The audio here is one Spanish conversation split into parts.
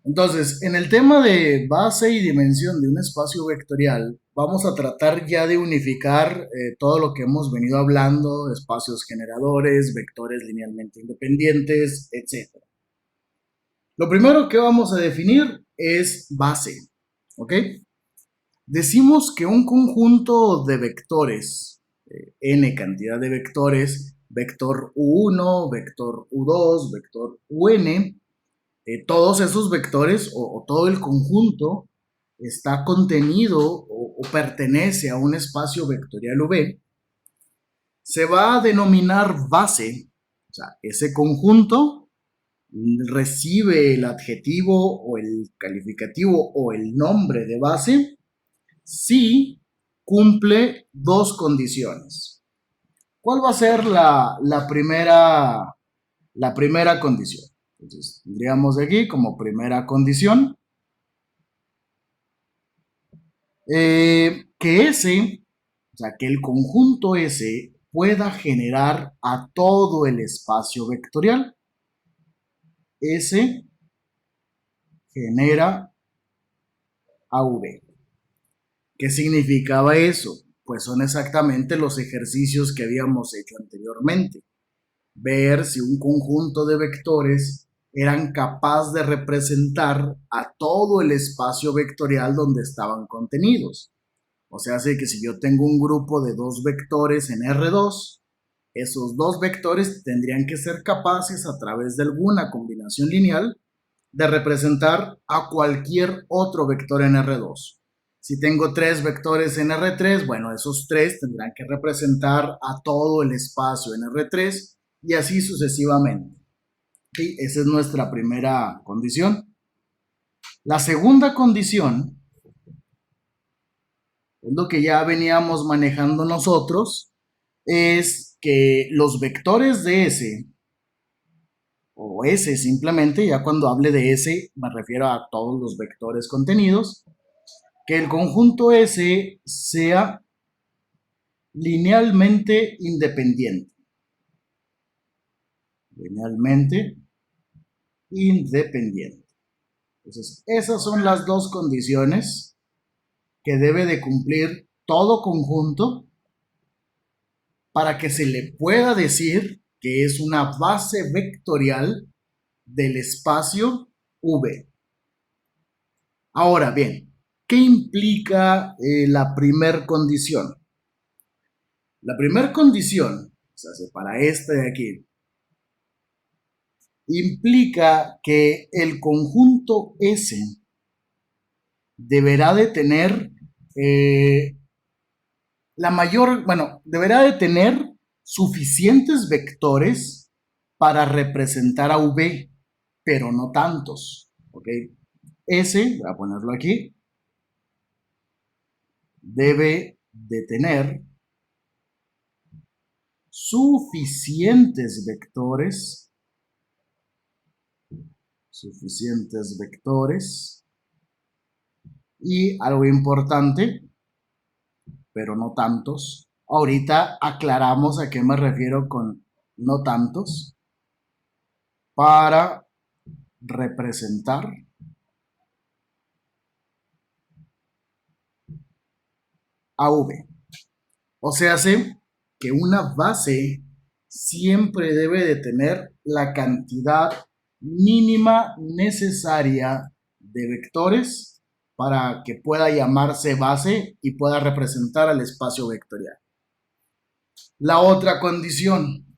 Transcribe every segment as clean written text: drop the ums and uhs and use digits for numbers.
Entonces, en el tema de base y dimensión de un espacio vectorial, vamos a tratar ya de unificar todo lo que hemos venido hablando, espacios generadores, vectores linealmente independientes, etc. Lo primero que vamos a definir es base, ¿ok? Decimos que un conjunto de vectores, n cantidad de vectores, vector u1, vector u2, vector un, todos esos vectores o todo el conjunto está contenido o pertenece a un espacio vectorial V, se va a denominar base. O sea, ese conjunto recibe el adjetivo o el calificativo o el nombre de base si cumple dos condiciones. ¿Cuál va a ser la primera condición? Entonces, tendríamos aquí como primera condición que S, o sea, que el conjunto S pueda generar a todo el espacio vectorial. S genera a V. ¿Qué significaba eso? Pues son exactamente los ejercicios que habíamos hecho anteriormente. Ver si un conjunto de vectores eran capaces de representar a todo el espacio vectorial donde estaban contenidos. O sea, hace que si yo tengo un grupo de dos vectores en R2, esos dos vectores tendrían que ser capaces a través de alguna combinación lineal de representar a cualquier otro vector en R2. Si tengo tres vectores en R3, bueno, esos tres tendrán que representar a todo el espacio en R3 y así sucesivamente. ¿Sí? Esa es nuestra primera condición. La segunda condición es lo que ya veníamos manejando nosotros, es que los vectores de S, o S simplemente, ya cuando hable de S me refiero a todos los vectores contenidos, que el conjunto S sea linealmente independiente. Linealmente independiente. Entonces, esas son las dos condiciones que debe de cumplir todo conjunto para que se le pueda decir que es una base vectorial del espacio V. Ahora bien, ¿qué implica la primer condición? La primera condición, o sea, para esta de aquí, implica que el conjunto S deberá de tener deberá de tener suficientes vectores para representar a V, pero no tantos, ¿ok? S, voy a ponerlo aquí, debe de tener suficientes vectores y algo importante, pero no tantos. Ahorita aclaramos a qué me refiero con no tantos para representar a V. O sea, hace que una base siempre debe de tener la cantidad mínima necesaria de vectores para que pueda llamarse base y pueda representar al espacio vectorial. La otra condición,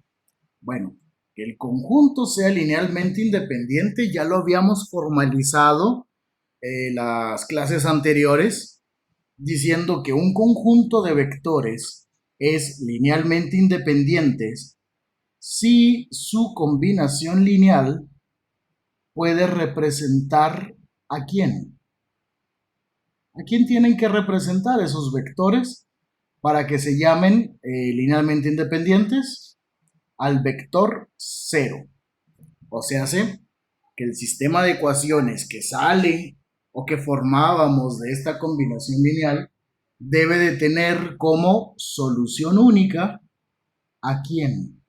bueno, que el conjunto sea linealmente independiente, ya lo habíamos formalizado en las clases anteriores, diciendo que un conjunto de vectores es linealmente independientes si su combinación lineal puede representar a quién. ¿A quién tienen que representar esos vectores para que se llamen linealmente independientes? Al vector 0. O sea, hace que el sistema de ecuaciones que sale o que formábamos de esta combinación lineal debe de tener como solución única a quién.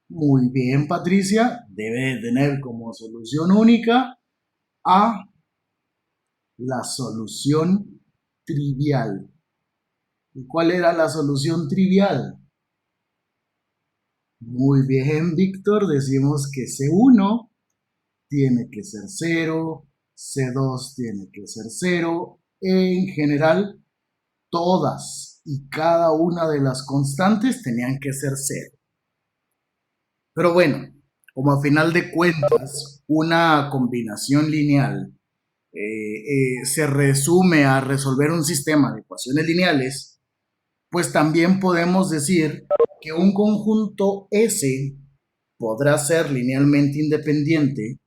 Muy bien, Patricia. Debe de tener como solución única a la solución trivial. ¿Y cuál era la solución trivial? Muy bien, Víctor. Decimos que C1 tiene que ser cero, C2 tiene que ser cero. En general, todas y cada una de las constantes tenían que ser cero. Pero bueno, como a final de cuentas, una combinación lineal se resume a resolver un sistema de ecuaciones lineales, pues también podemos decir que un conjunto S podrá ser linealmente independiente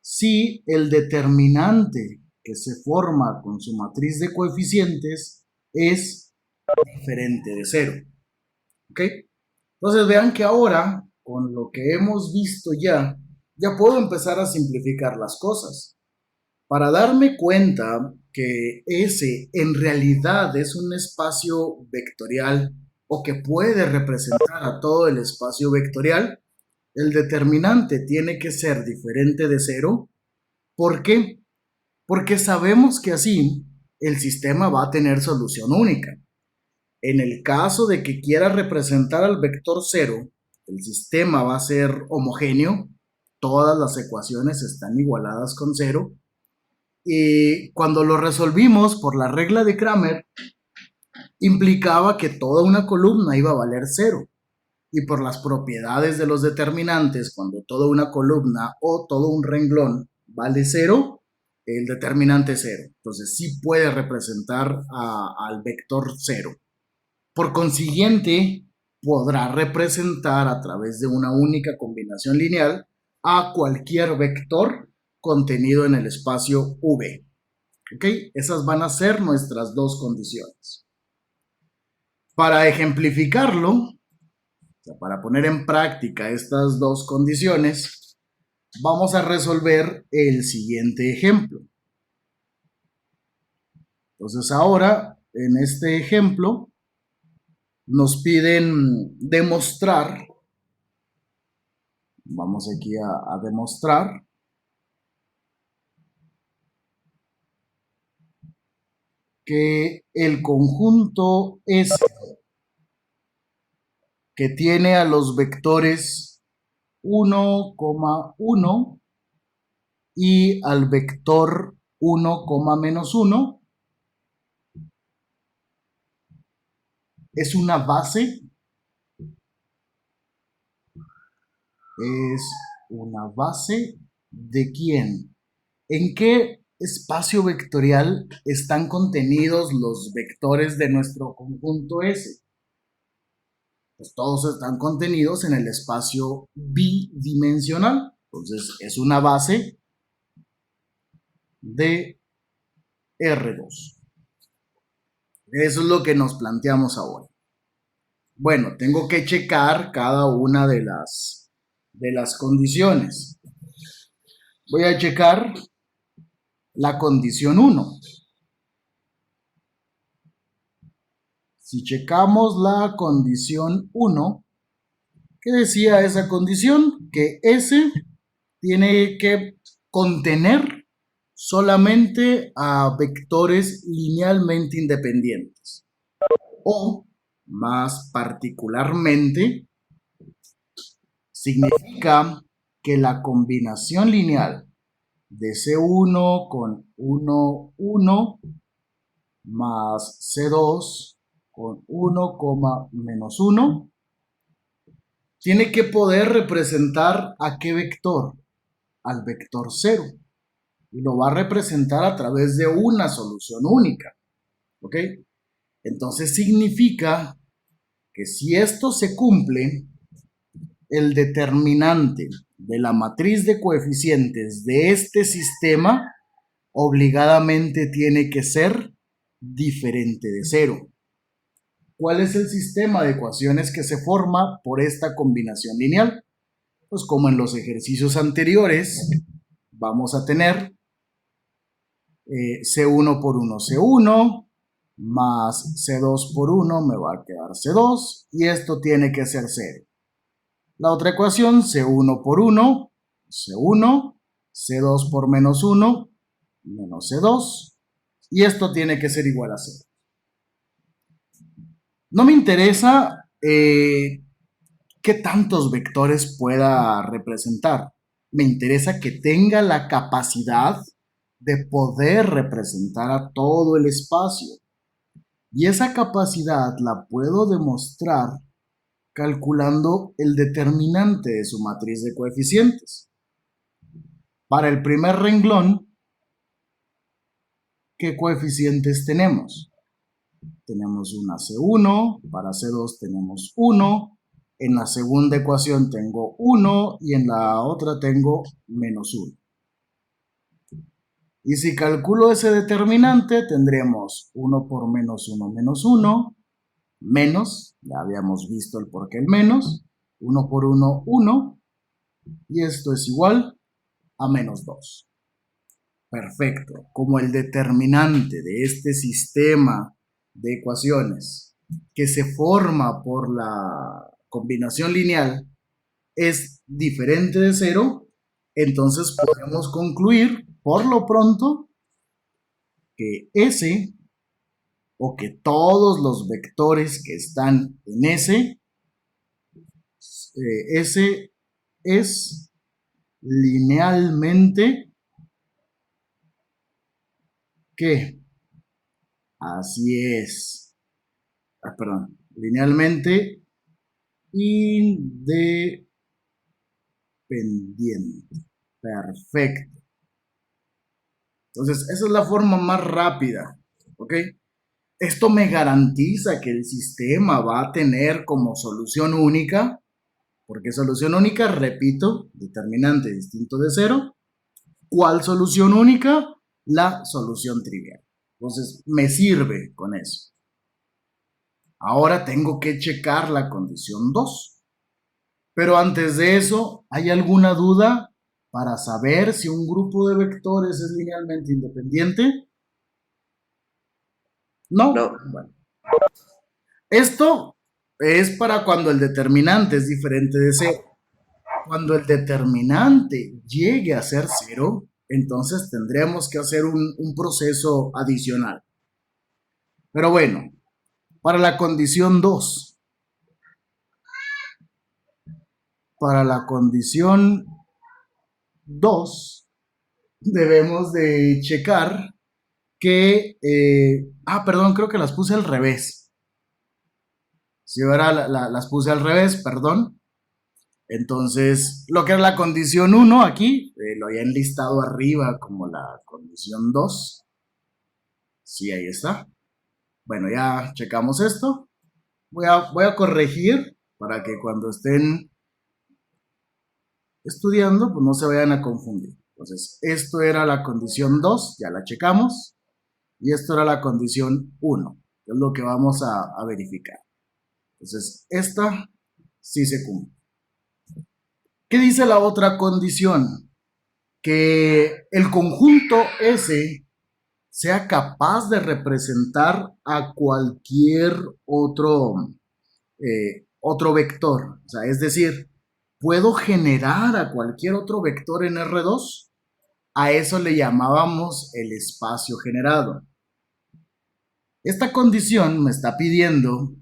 si el determinante que se forma con su matriz de coeficientes es diferente de cero. ¿Ok? Entonces vean que ahora, con lo que hemos visto ya puedo empezar a simplificar las cosas. Para darme cuenta que S en realidad es un espacio vectorial o que puede representar a todo el espacio vectorial, el determinante tiene que ser diferente de cero. ¿Por qué? Porque sabemos que así el sistema va a tener solución única. En el caso de que quiera representar al vector cero, el sistema va a ser homogéneo, todas las ecuaciones están igualadas con cero, y cuando lo resolvimos por la regla de Kramer, implicaba que toda una columna iba a valer cero. Y por las propiedades de los determinantes, cuando toda una columna o todo un renglón vale cero, el determinante es cero. Entonces sí puede representar al vector cero. Por consiguiente, podrá representar a través de una única combinación lineal a cualquier vector contenido en el espacio V. ¿Ok? Esas van a ser nuestras dos condiciones. Para ejemplificarlo, o sea, para poner en práctica estas dos condiciones, vamos a resolver el siguiente ejemplo. Entonces ahora, en este ejemplo, nos piden demostrar, vamos aquí a demostrar, que el conjunto S que tiene a los vectores 1,1 y al vector 1,-1 es una base, ¿de quién? ¿En qué espacio vectorial están contenidos los vectores de nuestro conjunto S? Pues todos están contenidos en el espacio bidimensional. Entonces es una base de R2. Eso es lo que nos planteamos ahora. Bueno, tengo que checar cada una de las condiciones. Voy a checar la condición 1. Si checamos la condición 1, ¿qué decía esa condición? Que S tiene que contener solamente a vectores linealmente independientes. O, más particularmente, significa que la combinación lineal de C1 con 1, 1 más C2 con 1,-1 tiene que poder representar a qué vector, al vector 0, y lo va a representar a través de una solución única. ¿Ok? Entonces significa que si esto se cumple, el determinante de la matriz de coeficientes de este sistema obligadamente tiene que ser diferente de cero. ¿Cuál es el sistema de ecuaciones que se forma por esta combinación lineal? Pues como en los ejercicios anteriores, vamos a tener C1 por 1 C1 más C2 por 1 me va a quedar C2 y esto tiene que ser 0. La otra ecuación, C1 por 1, C1, C2 por menos 1, menos C2, y esto tiene que ser igual a 0. No me interesa qué tantos vectores pueda representar. Me interesa que tenga la capacidad de poder representar a todo el espacio. Y esa capacidad la puedo demostrar calculando el determinante de su matriz de coeficientes. Para el primer renglón, ¿qué coeficientes tenemos? Tenemos una C1, para C2 tenemos 1, en la segunda ecuación tengo 1 y en la otra tengo menos 1. Y si calculo ese determinante, tendremos 1 por menos 1 menos 1, menos, ya habíamos visto el porqué el menos, 1 por 1, 1, y esto es igual a menos 2. Perfecto. Como el determinante de este sistema de ecuaciones que se forma por la combinación lineal es diferente de 0, entonces podemos concluir por lo pronto que S o que todos los vectores que están en S es linealmente ¿qué? Así es. Perdón. Linealmente independiente. Perfecto. Entonces, esa es la forma más rápida. ¿Ok? Esto me garantiza que el sistema va a tener como solución única, porque solución única, repito, determinante distinto de 0. ¿Cuál solución única? La solución trivial. Entonces, me sirve con eso. Ahora tengo que checar la condición 2. Pero antes de eso, ¿hay alguna duda para saber si un grupo de vectores es linealmente independiente? ¿No? No. Bueno. Esto es para cuando el determinante es diferente de 0. Cuando el determinante llegue a ser 0, entonces tendremos que hacer un proceso adicional. Pero bueno, para la condición 2, para la condición 2, debemos de checar que, perdón, creo que las puse al revés. Si ahora las puse al revés, perdón. Entonces, lo que es la condición 1 aquí, lo había enlistado arriba como la condición 2. Sí, ahí está. Bueno, ya checamos esto. Voy a corregir para que cuando estén estudiando, pues no se vayan a confundir. Entonces, esto era la condición 2, ya la checamos. Y esto era la condición 1, que es lo que vamos a verificar. Entonces, esta sí se cumple. ¿Qué dice la otra condición? Que el conjunto S sea capaz de representar a cualquier otro vector. O sea, es decir, ¿puedo generar a cualquier otro vector en R2? A eso le llamábamos el espacio generado. Esta condición me está pidiendo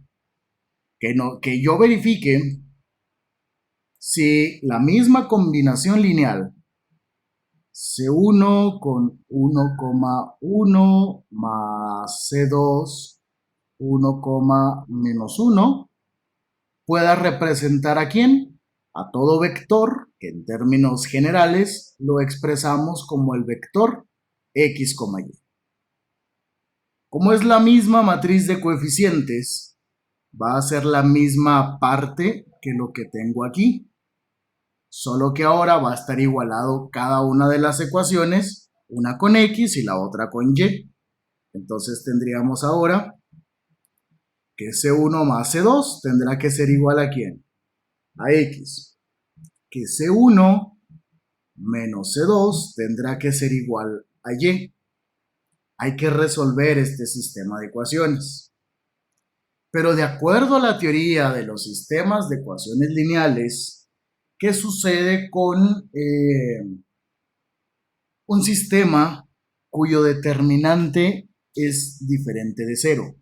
que yo verifique si la misma combinación lineal C1 con 1,1 más C2 1, menos 1 pueda representar a quién? A todo vector que en términos generales lo expresamos como el vector x, y. Como es la misma matriz de coeficientes, va a ser la misma parte que lo que tengo aquí. Solo que ahora va a estar igualado cada una de las ecuaciones, una con x y la otra con y. Entonces tendríamos ahora que C1 más C2 tendrá que ser igual a ¿quién? A x. Que C1 menos C2 tendrá que ser igual a y. Hay que resolver este sistema de ecuaciones. Pero de acuerdo a la teoría de los sistemas de ecuaciones lineales, ¿qué sucede con un sistema cuyo determinante es diferente de cero?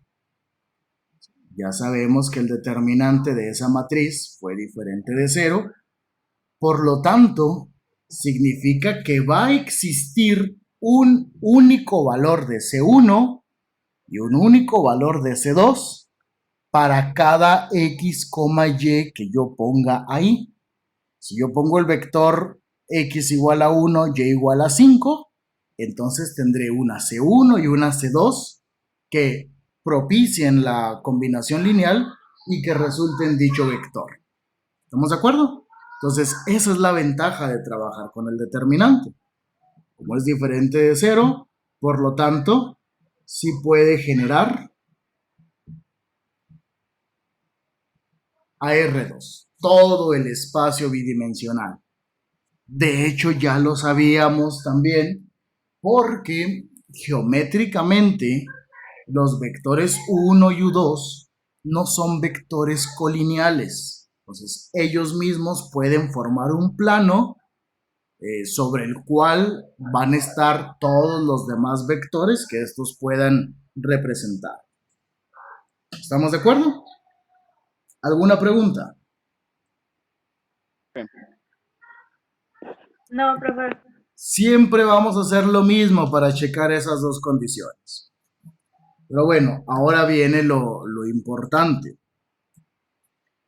Ya sabemos que el determinante de esa matriz fue diferente de cero, por lo tanto, significa que va a existir un único valor de C1 y un único valor de C2 para cada X, Y que yo ponga ahí. Si yo pongo el vector X igual a 1, Y igual a 5, entonces tendré una C1 y una C2 que propicien la combinación lineal y que resulten dicho vector. ¿Estamos de acuerdo? Entonces, esa es la ventaja de trabajar con el determinante. Como es diferente de cero, por lo tanto, sí puede generar AR2, todo el espacio bidimensional. De hecho, ya lo sabíamos también porque geométricamente los vectores U1 y U2 no son vectores colineales. Entonces, ellos mismos pueden formar un plano sobre el cual van a estar todos los demás vectores que estos puedan representar. ¿Estamos de acuerdo? ¿Alguna pregunta? No, profesor. Siempre vamos a hacer lo mismo para checar esas dos condiciones. Pero bueno, ahora viene lo importante.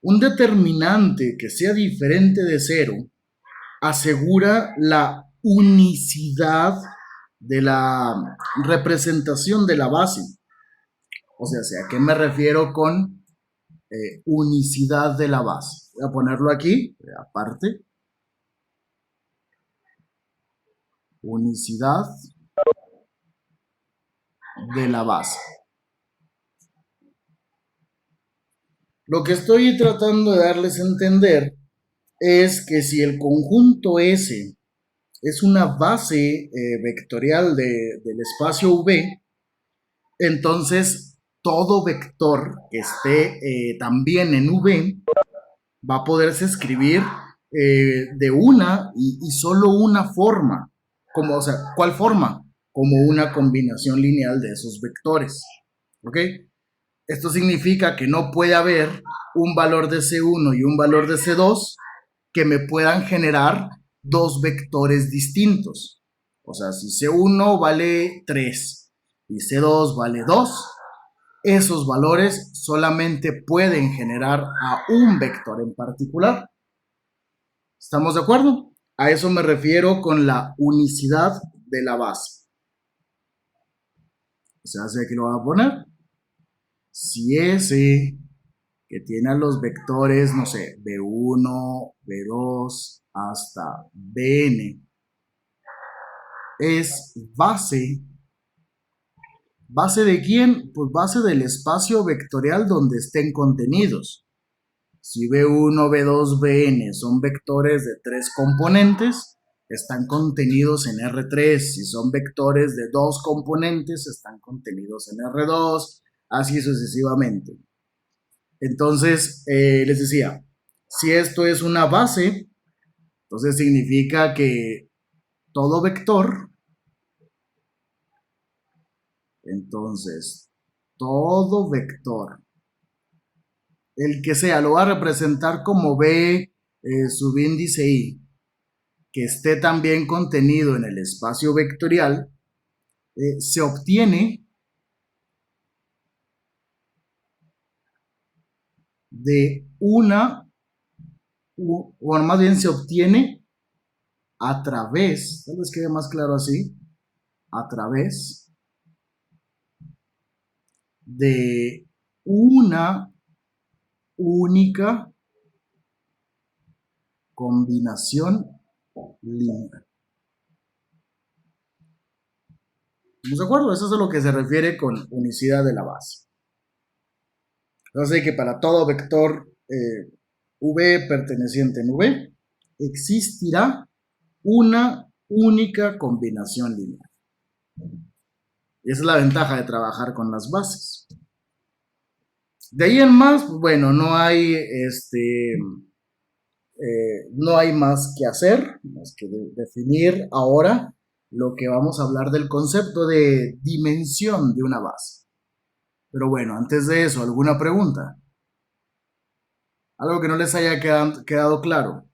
Un determinante que sea diferente de cero asegura la unicidad de la representación de la base. O sea, ¿a qué me refiero con unicidad de la base? Voy a ponerlo aquí, aparte. Unicidad de la base. Lo que estoy tratando de darles a entender es que si el conjunto S es una base vectorial del espacio V, entonces todo vector que esté también en V va a poderse escribir de una y solo una forma. Como, o sea, ¿cuál forma? Como una combinación lineal de esos vectores. ¿Ok? Esto significa que no puede haber un valor de C1 y un valor de C2 que me puedan generar dos vectores distintos. O sea, si C1 vale 3 y C2 vale 2, esos valores solamente pueden generar a un vector en particular. ¿Estamos de acuerdo? A eso me refiero con la unicidad de la base. O sea, aquí lo voy a poner. Si S, que tiene a los vectores, no sé, B1, B2 hasta Bn, es base. ¿Base de quién? Pues base del espacio vectorial donde estén contenidos. Si B1, B2, Bn son vectores de 3 componentes, están contenidos en R3. Si son vectores de 2 componentes, están contenidos en R2, así sucesivamente. Entonces, les decía, si esto es una base, entonces significa que todo vector, entonces, todo vector, el que sea, lo va a representar como B subíndice I, que esté también contenido en el espacio vectorial, se obtiene de una, o más bien se obtiene a través, tal vez quede más claro así, a través de una única combinación lineal. ¿Estamos de acuerdo? Eso es a lo que se refiere con unicidad de la base. Entonces, que para todo vector V perteneciente en V existirá una única combinación lineal. Y esa es la ventaja de trabajar con las bases. De ahí en más, bueno, no hay No hay más que hacer, más que definir ahora lo que vamos a hablar del concepto de dimensión de una base. Pero bueno, antes de eso, ¿alguna pregunta? Algo que no les haya quedado claro.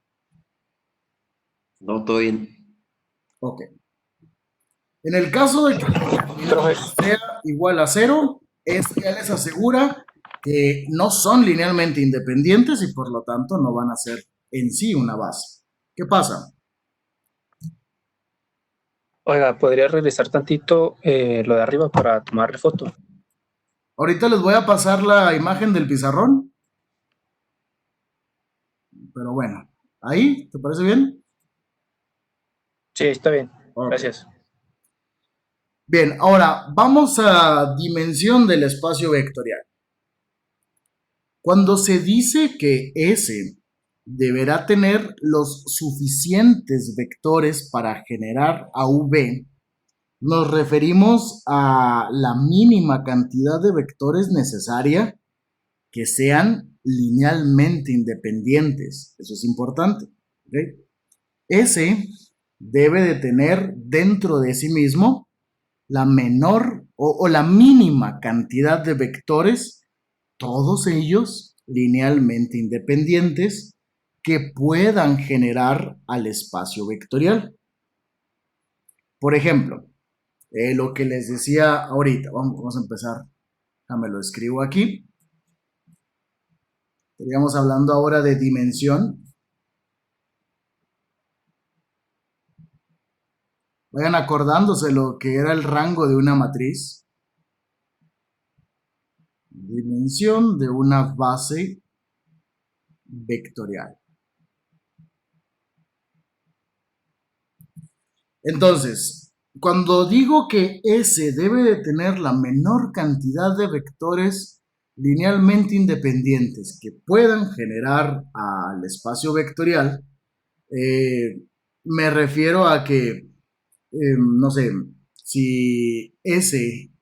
No, todo bien. Ok. En el caso de que la Profe, determinante sea igual a cero, esto ya les asegura que no son linealmente independientes y por lo tanto no van a ser en sí una base. ¿Qué pasa? oiga, ¿podría regresar tantito lo de arriba para tomarle foto? Ahorita les voy a pasar la imagen del pizarrón, pero bueno, ahí, ¿te parece bien? Sí, está bien. Ok. Gracias. Bien, ahora vamos a dimensión del espacio vectorial. Cuando se dice que S deberá tener los suficientes vectores para generar a V, nos referimos a la mínima cantidad de vectores necesaria que sean linealmente independientes. Eso es importante. ¿Okay? S debe de tener dentro de sí mismo la menor o la mínima cantidad de vectores, todos ellos linealmente independientes, que puedan generar al espacio vectorial. Por ejemplo, lo que les decía ahorita, vamos a empezar, me lo escribo aquí. Estaríamos hablando ahora de dimensión. Vayan acordándose lo que era el rango de una matriz. Dimensión de una base vectorial. Entonces, cuando digo que S debe de tener la menor cantidad de vectores linealmente independientes que puedan generar al espacio vectorial, me refiero a que, no sé, si S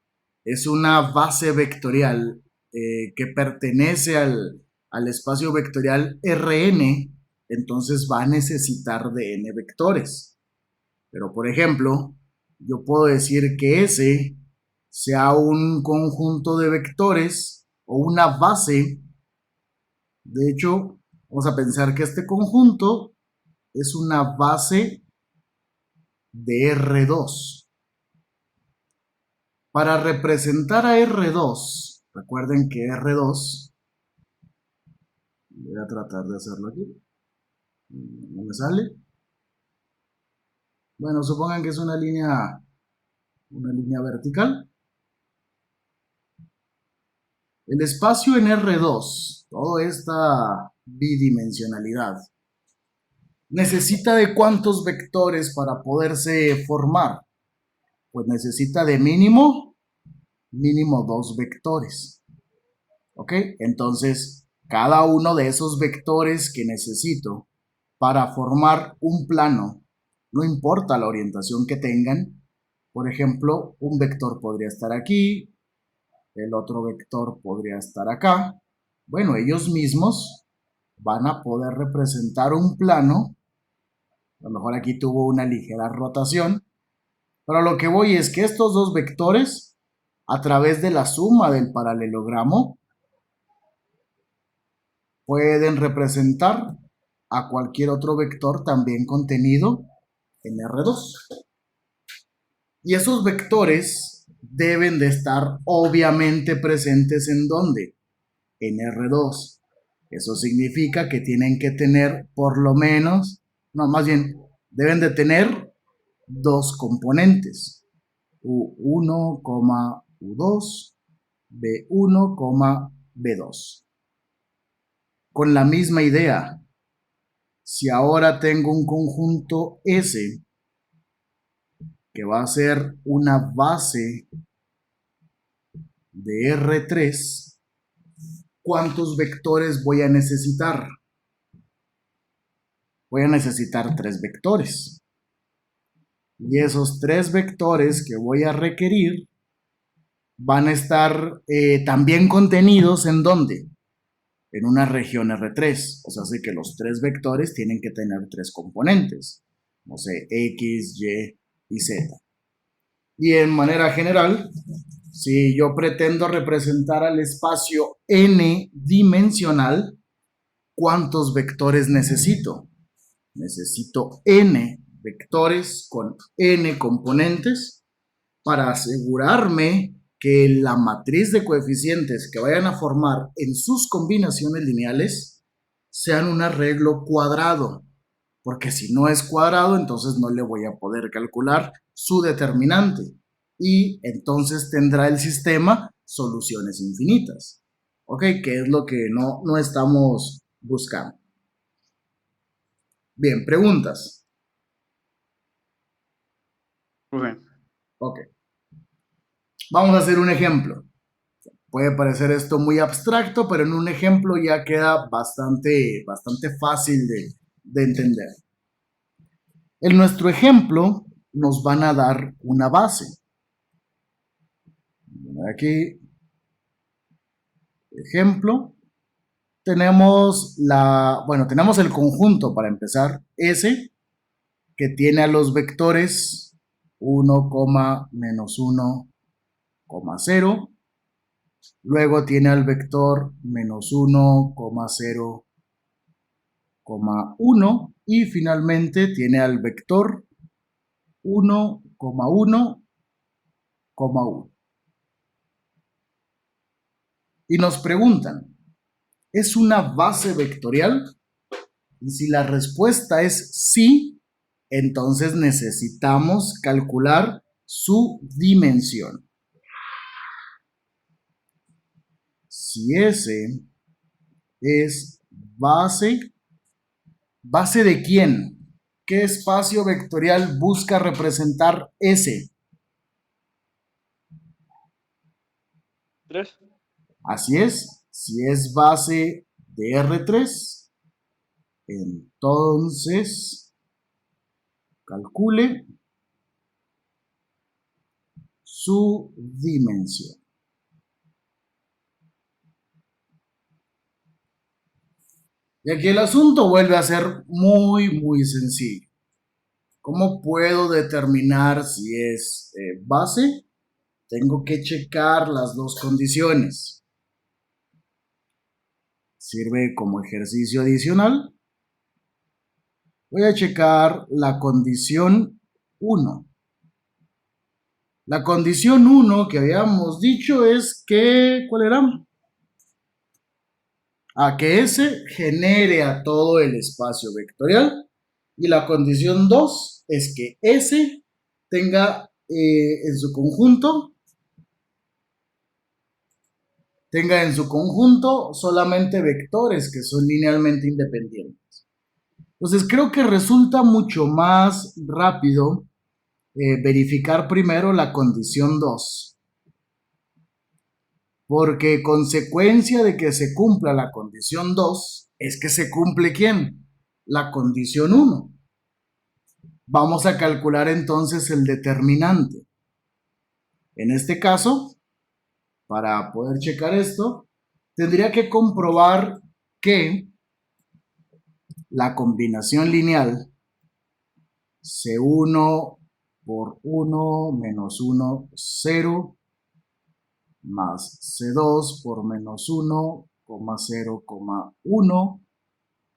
es una base vectorial que pertenece al espacio vectorial Rn, entonces va a necesitar de n vectores. Pero, por ejemplo, yo puedo decir que S sea un conjunto de vectores o una base. De hecho, vamos a pensar que este conjunto es una base de R2. Para representar a R2, recuerden que R2, voy a tratar de hacerlo aquí, no me sale. Bueno, supongan que es una línea vertical. El espacio en R2, toda esta bidimensionalidad, necesita de cuántos vectores para poderse formar. Pues necesita de mínimo dos vectores. ¿Ok? Entonces, cada uno de esos vectores que necesito para formar un plano, no importa la orientación que tengan, por ejemplo, un vector podría estar aquí, el otro vector podría estar acá. Bueno, ellos mismos van a poder representar un plano. A lo mejor aquí tuvo una ligera rotación, pero lo que voy es que estos dos vectores, a través de la suma del paralelogramo, pueden representar a cualquier otro vector también contenido en R2. Y esos vectores deben de estar obviamente presentes en ¿dónde? En R2. Eso significa que tienen que tener por lo menos, no, más bien, deben de tener dos componentes. U1, U2, B1, B2. Con la misma idea, si ahora tengo un conjunto S que va a ser una base de R3, ¿cuántos vectores voy a necesitar? Voy a necesitar tres vectores. Y esos tres vectores que voy a requerir van a estar también contenidos ¿en dónde? en una región R3. O sea, hace que los tres vectores tienen que tener tres componentes. No sé, X, Y y Z. Y en manera general, si yo pretendo representar al espacio n dimensional, ¿cuántos vectores necesito? Necesito n vectores con n componentes para asegurarme que la matriz de coeficientes que vayan a formar en sus combinaciones lineales sean un arreglo cuadrado, porque si no es cuadrado, entonces no le voy a poder calcular su determinante y entonces tendrá el sistema soluciones infinitas, ¿ok? Que es lo que no estamos buscando. Bien, preguntas. Ok. Vamos a hacer un ejemplo. Puede parecer esto muy abstracto, pero en un ejemplo ya queda bastante fácil de entender. En nuestro ejemplo nos van a dar una base. Aquí, ejemplo, tenemos tenemos el conjunto para empezar, S, que tiene a los vectores 1, menos 1, 0. Luego tiene al vector menos 1, 0, 1 y finalmente tiene al vector 1, 1, 1. Y nos preguntan, ¿es una base vectorial? Y si la respuesta es sí, entonces necesitamos calcular su dimensión. Si S es base, ¿base de quién? ¿Qué espacio vectorial busca representar S? 3. Así es, si es base de R3, entonces calcule su dimensión. Y aquí el asunto vuelve a ser muy sencillo. ¿Cómo puedo determinar si es base? Tengo que checar las dos condiciones. Sirve como ejercicio adicional. Voy a checar la condición 1. La condición 1 que habíamos dicho es que, ¿cuál era? Que S genere a todo el espacio vectorial. Y la condición 2 es que S tenga en su conjunto solamente vectores que son linealmente independientes. Entonces creo que resulta mucho más rápido verificar primero la condición 2. Porque consecuencia de que se cumpla la condición 2 es que se cumple ¿quién? La condición 1. Vamos a calcular entonces el determinante. En este caso, para poder checar esto, tendría que comprobar que la combinación lineal C1 por 1 menos 1, 0, más C2 por menos 1, 0, 1,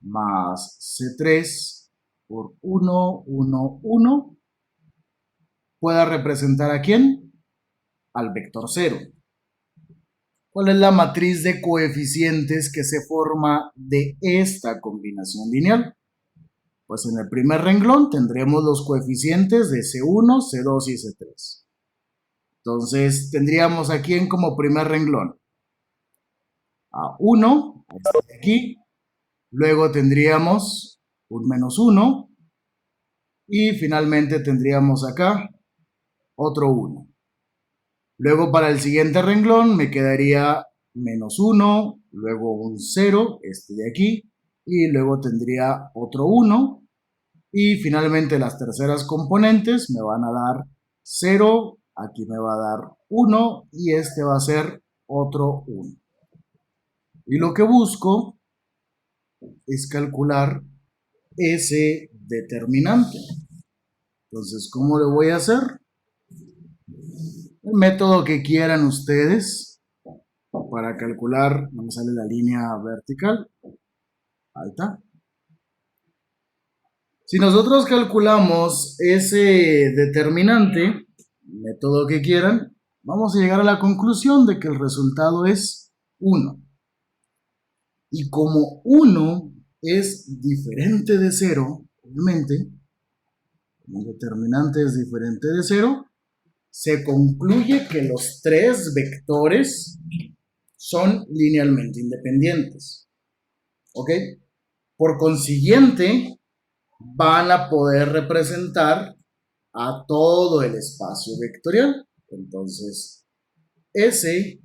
más C3 por 1, 1, 1, pueda representar ¿a quién? Al vector 0. ¿Cuál es la matriz de coeficientes que se forma de esta combinación lineal? Pues en el primer renglón tendremos los coeficientes de C1, C2 y C3. Entonces tendríamos aquí como primer renglón a 1, aquí, luego tendríamos un menos 1 y finalmente tendríamos acá otro 1. Luego para el siguiente renglón me quedaría menos 1, luego un 0, este de aquí, y luego tendría otro 1, y finalmente las terceras componentes me van a dar 0, aquí me va a dar 1, y este va a ser otro 1. Y lo que busco es calcular ese determinante. Entonces, ¿cómo lo voy a hacer? El método que quieran ustedes para calcular, no me sale la línea vertical. Ahí está. Si nosotros calculamos ese determinante, método que quieran, vamos a llegar a la conclusión de que el resultado es 1. Y como 1 es diferente de 0, obviamente, el determinante es diferente de 0, se concluye que los 3 vectores son linealmente independientes. ¿Ok? Por consiguiente, van a poder representar a todo el espacio vectorial. Entonces, ese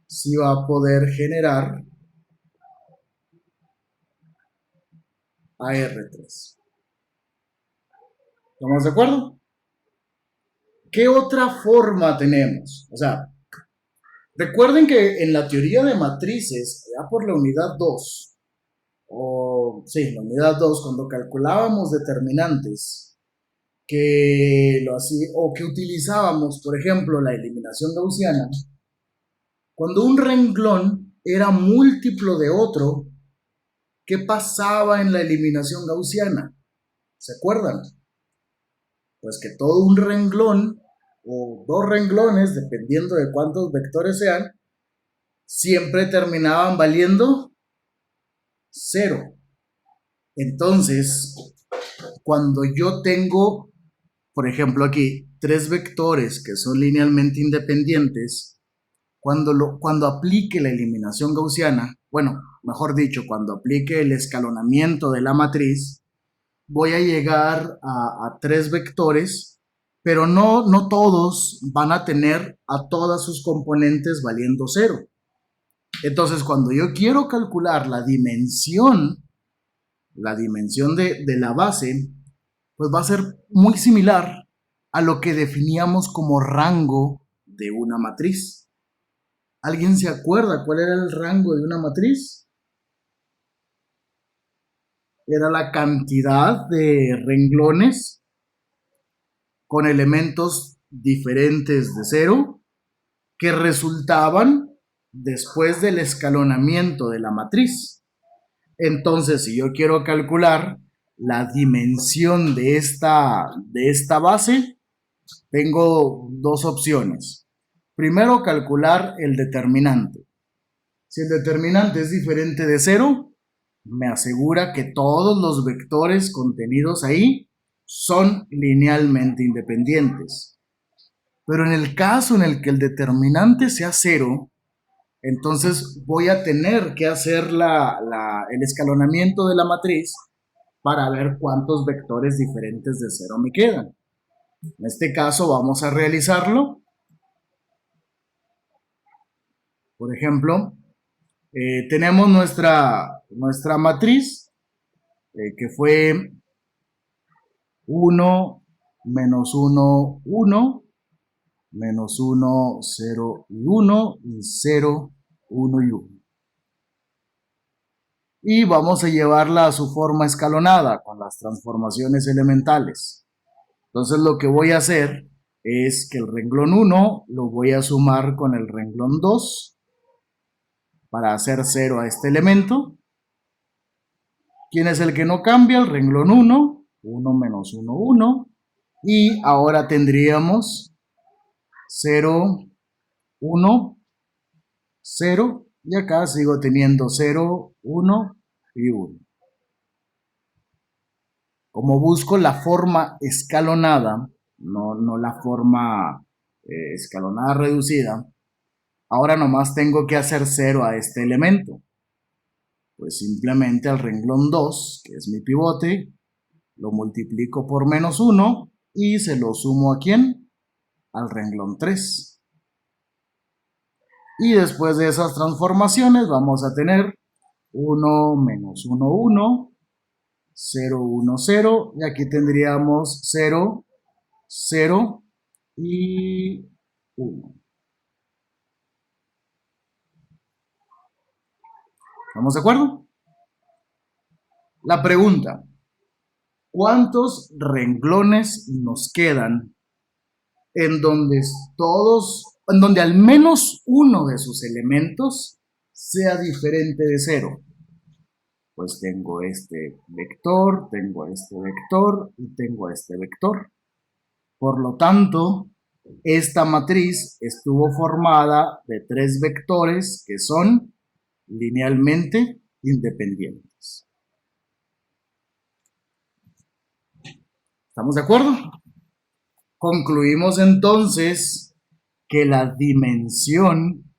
sí va a poder generar a R3. ¿Estamos de acuerdo? ¿Qué otra forma tenemos? O sea, recuerden que en la teoría de matrices, ya por la unidad 2, la unidad 2, cuando calculábamos determinantes, que utilizábamos, por ejemplo, la eliminación gaussiana, cuando un renglón era múltiplo de otro, ¿qué pasaba en la eliminación gaussiana? ¿Se acuerdan? Pues que todo un renglón o 2 renglones, dependiendo de cuántos vectores sean, siempre terminaban valiendo 0. Entonces, cuando yo tengo, por ejemplo aquí, 3 vectores que son linealmente independientes, cuando aplique la eliminación gaussiana, bueno, mejor dicho, cuando aplique el escalonamiento de la matriz, voy a llegar a 3 vectores, pero no todos van a tener a todas sus componentes valiendo 0. Entonces, cuando yo quiero calcular la dimensión de la base, pues va a ser muy similar a lo que definíamos como rango de una matriz. ¿Alguien se acuerda cuál era el rango de una matriz? Era la cantidad de renglones con elementos diferentes de 0 que resultaban después del escalonamiento de la matriz. Entonces, si yo quiero calcular la dimensión de esta base, tengo 2 opciones. Primero, calcular el determinante. Si el determinante es diferente de 0, me asegura que todos los vectores contenidos ahí son linealmente independientes. Pero en el caso en el que el determinante sea 0, entonces voy a tener que hacer el escalonamiento de la matriz para ver cuántos vectores diferentes de 0 me quedan. En este caso vamos a realizarlo. Por ejemplo, tenemos nuestra matriz que fue 1, menos 1, 1, menos 1, 0 y 1, y 0, 1 y 1. Y vamos a llevarla a su forma escalonada con las transformaciones elementales. Entonces lo que voy a hacer es que el renglón 1 lo voy a sumar con el renglón 2 para hacer 0 a este elemento. ¿Quién es el que no cambia? El renglón 1, 1 menos 1, 1. Y ahora tendríamos 0, 1, 0. Y acá sigo teniendo 0, 1 y 1. Como busco la forma escalonada, no la forma escalonada reducida, ahora nomás tengo que hacer 0 a este elemento. Pues simplemente al renglón 2, que es mi pivote, lo multiplico por menos 1 y se lo sumo ¿a quién? Al renglón 3. Y después de esas transformaciones vamos a tener 1 menos 1, 1, 0, 1, 0, y aquí tendríamos 0, 0 y 1. ¿Estamos de acuerdo? La pregunta, ¿cuántos renglones nos quedan en donde al menos uno de sus elementos sea diferente de cero? Pues tengo este vector y tengo este vector. Por lo tanto, esta matriz estuvo formada de 3 vectores que son linealmente independientes. ¿Estamos de acuerdo? Concluimos entonces que la dimensión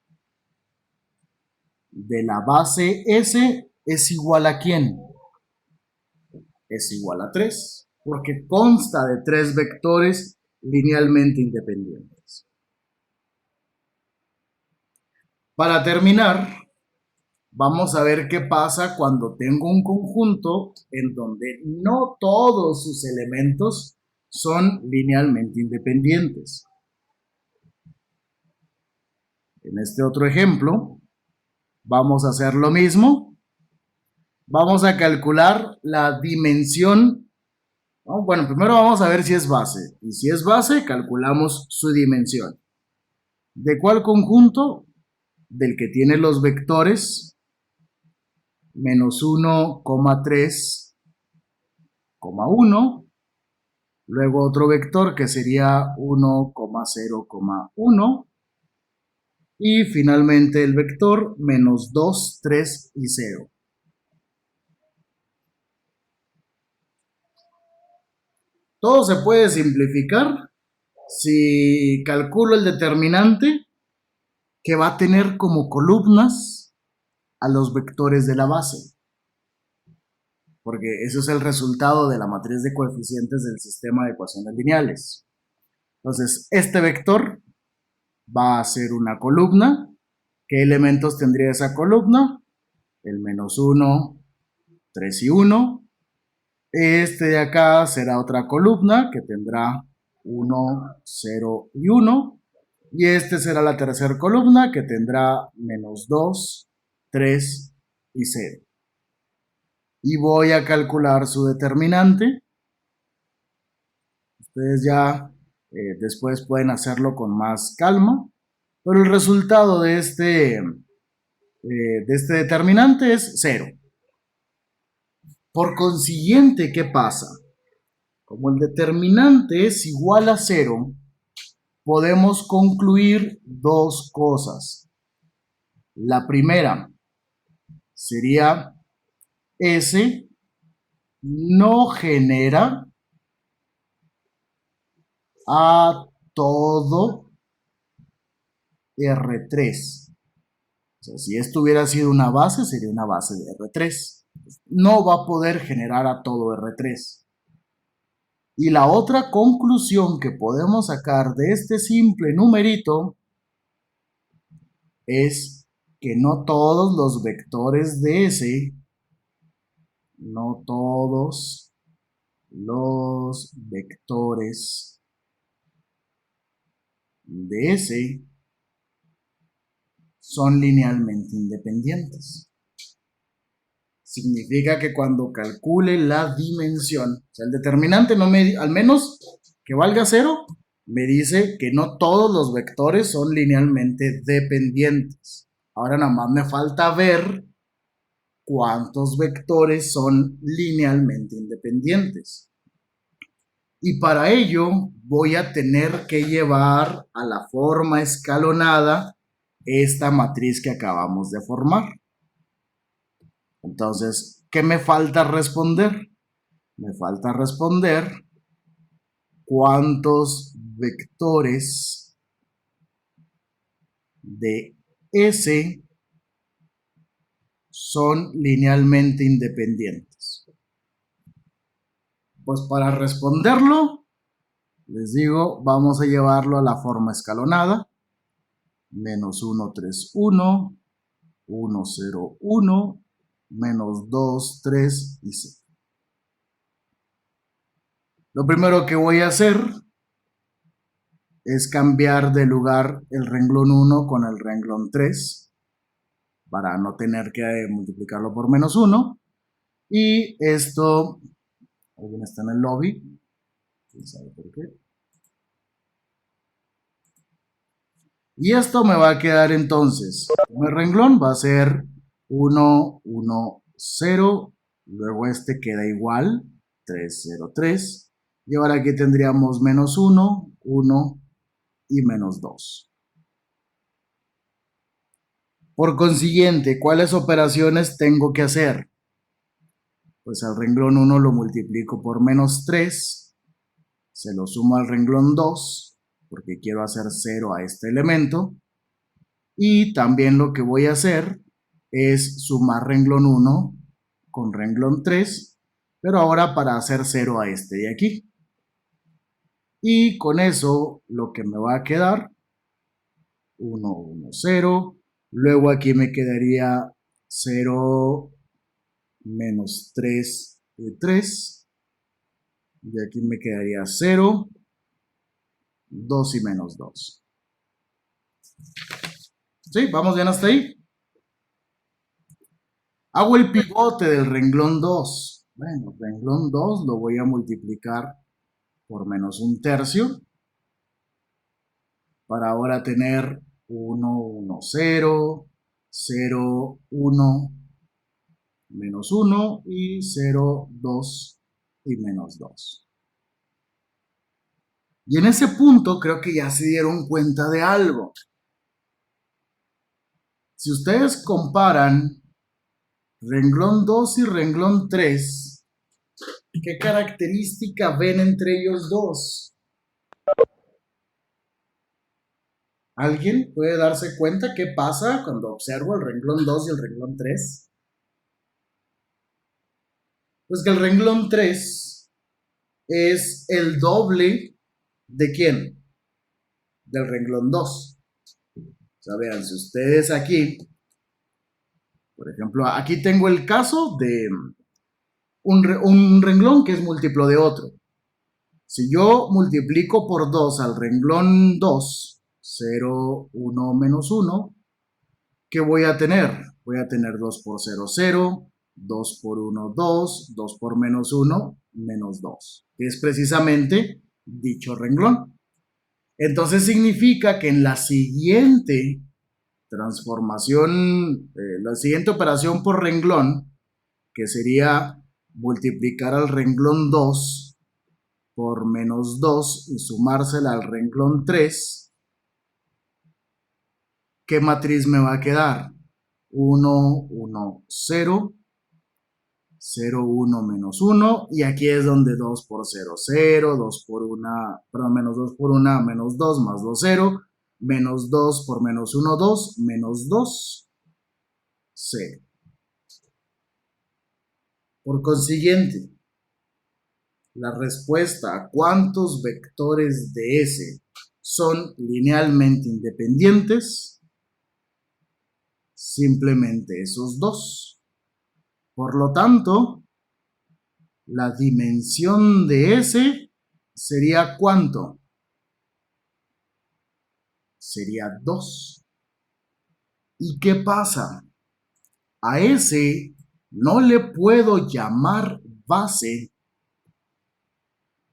de la base S es igual a ¿quién? Es igual a 3, porque consta de 3 vectores linealmente independientes. Para terminar, vamos a ver qué pasa cuando tengo un conjunto en donde no todos sus elementos son linealmente independientes. En este otro ejemplo, vamos a hacer lo mismo. Vamos a calcular la dimensión. Bueno, primero vamos a ver si es base. Y si es base, calculamos su dimensión. ¿De cuál conjunto? Del que tiene los vectores menos 1, 3, 1. Luego otro vector que sería 1, 0, 1. Y finalmente el vector menos 2, 3 y 0. Todo se puede simplificar si calculo el determinante que va a tener como columnas a los vectores de la base. Porque eso es el resultado de la matriz de coeficientes del sistema de ecuaciones lineales. Entonces, este vector va a ser una columna. ¿Qué elementos tendría esa columna? El menos 1, 3 y 1. Este de acá será otra columna que tendrá 1, 0 y 1. Y este será la tercera columna que tendrá menos 2, 3 y 0. Y voy a calcular su determinante. Ustedes ya después pueden hacerlo con más calma. Pero el resultado de este determinante es 0. Por consiguiente, ¿qué pasa? Como el determinante es igual a 0, podemos concluir dos cosas. La primera sería S no genera a todo R3. O sea, si esto hubiera sido una base, sería una base de R3. No va a poder generar a todo R3. Y la otra conclusión que podemos sacar de este simple numerito es que no todos los vectores de S, no todos los vectores de S son linealmente independientes. Significa que cuando calcule la dimensión, o sea, el determinante no me, al menos que valga 0, me dice que no todos los vectores son linealmente dependientes. Ahora nada más me falta ver cuántos vectores son linealmente independientes. Y para ello voy a tener que llevar a la forma escalonada esta matriz que acabamos de formar. Entonces, ¿qué me falta responder? Me falta responder cuántos vectores de S son linealmente independientes. Pues para responderlo, les digo, vamos a llevarlo a la forma escalonada. Menos 1, 3, 1, 1, 0, 1, menos 2, 3 y 0. Lo primero que voy a hacer es cambiar de lugar el renglón 1 con el renglón 3. para no tener que multiplicarlo por -1. Y esto, alguien está en el lobby, quién sabe por qué. Y esto me va a quedar entonces, el renglón va a ser 1, 1, 0, luego este queda igual, 3, 0, 3, y ahora aquí tendríamos -1, 1 y -2. Por consiguiente, ¿cuáles operaciones tengo que hacer? Pues al renglón 1 lo multiplico por -3, se lo sumo al renglón 2, porque quiero hacer 0 a este elemento, y también lo que voy a hacer es sumar renglón 1 con renglón 3, pero ahora para hacer 0 a este de aquí. Y con eso lo que me va a quedar, 1, 1, 0, luego aquí me quedaría 0 menos 3 de 3, y aquí me quedaría 0, 2 y -2. ¿Sí? ¿Vamos bien hasta ahí? Hago el pivote del renglón 2. Bueno, renglón 2 lo voy a multiplicar por -1/3 para ahora tener 1, 1, 0, 0, 1, -1 y 0, 2 y -2. Y en ese punto creo que ya se dieron cuenta de algo. Si ustedes comparan renglón 2 y renglón 3, ¿qué característica ven entre ellos dos? ¿Alguien puede darse cuenta qué pasa cuando observo el renglón 2 y el renglón 3? Pues que el renglón 3 es el doble ¿de quién? Del renglón 2. O sea, vean, si ustedes aquí, por ejemplo, aquí tengo el caso de un renglón que es múltiplo de otro. Si yo multiplico por 2 al renglón 2, 0, 1, -1, ¿qué voy a tener? Voy a tener 2 por 0, 0, 2 por 1, 2, 2 por -1, -2, que es precisamente dicho renglón. Entonces significa que en la siguiente transformación, la siguiente operación por renglón, que sería multiplicar al renglón 2 por -2 y sumársela al renglón 3, ¿qué matriz me va a quedar? 1, 1, 0, 0, 1, -1, y aquí es donde 2 por 0, 0, 2 por 1, perdón, -2 por 1, -2, más 2, 0, -2 por -1, 2, -2, 0. Por consiguiente, la respuesta a cuántos vectores de S son linealmente independientes, simplemente esos dos. Por lo tanto, la dimensión de S sería ¿cuánto? Sería 2. ¿Y qué pasa? A S no le puedo llamar base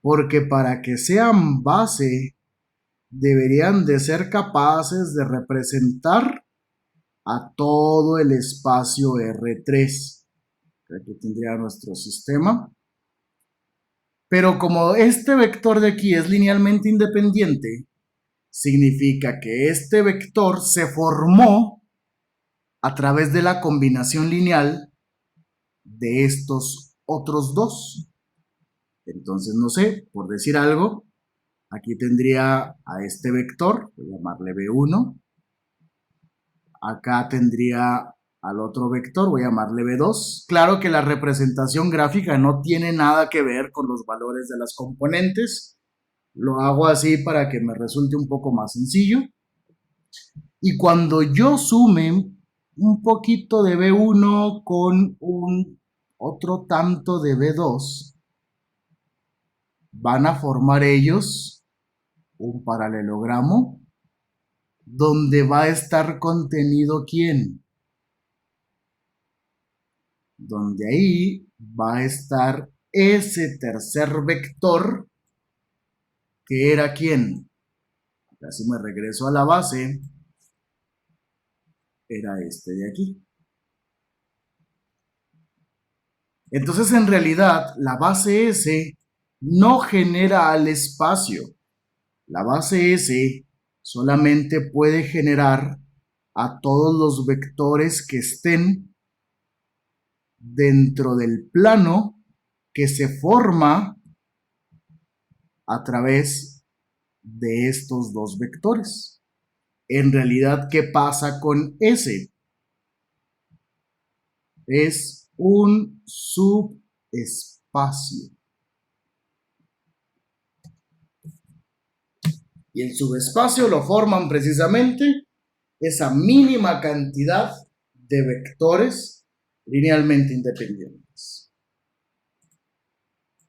porque para que sean base deberían de ser capaces de representar a todo el espacio R3. Aquí tendría nuestro sistema. Pero como este vector de aquí es linealmente independiente, significa que este vector se formó a través de la combinación lineal de estos otros dos. Entonces, no sé, por decir algo, aquí tendría a este vector, voy a llamarle B1. Acá tendría al otro vector, voy a llamarle B2. Claro que la representación gráfica no tiene nada que ver con los valores de las componentes. Lo hago así para que me resulte un poco más sencillo. Y cuando yo sume un poquito de B1 con un otro tanto de B2, van a formar ellos un paralelogramo donde va a estar contenido ¿quién? donde ahí va a estar ese tercer vector, que era ¿quién? Así me regreso a la base, era este de aquí. Entonces, en realidad, la base S no genera al espacio. La base S solamente puede generar a todos los vectores que estén dentro del plano que se forma a través de estos dos vectores. En realidad, ¿qué pasa con S? Es un subespacio. Y el subespacio lo forman precisamente esa mínima cantidad de vectores linealmente independientes.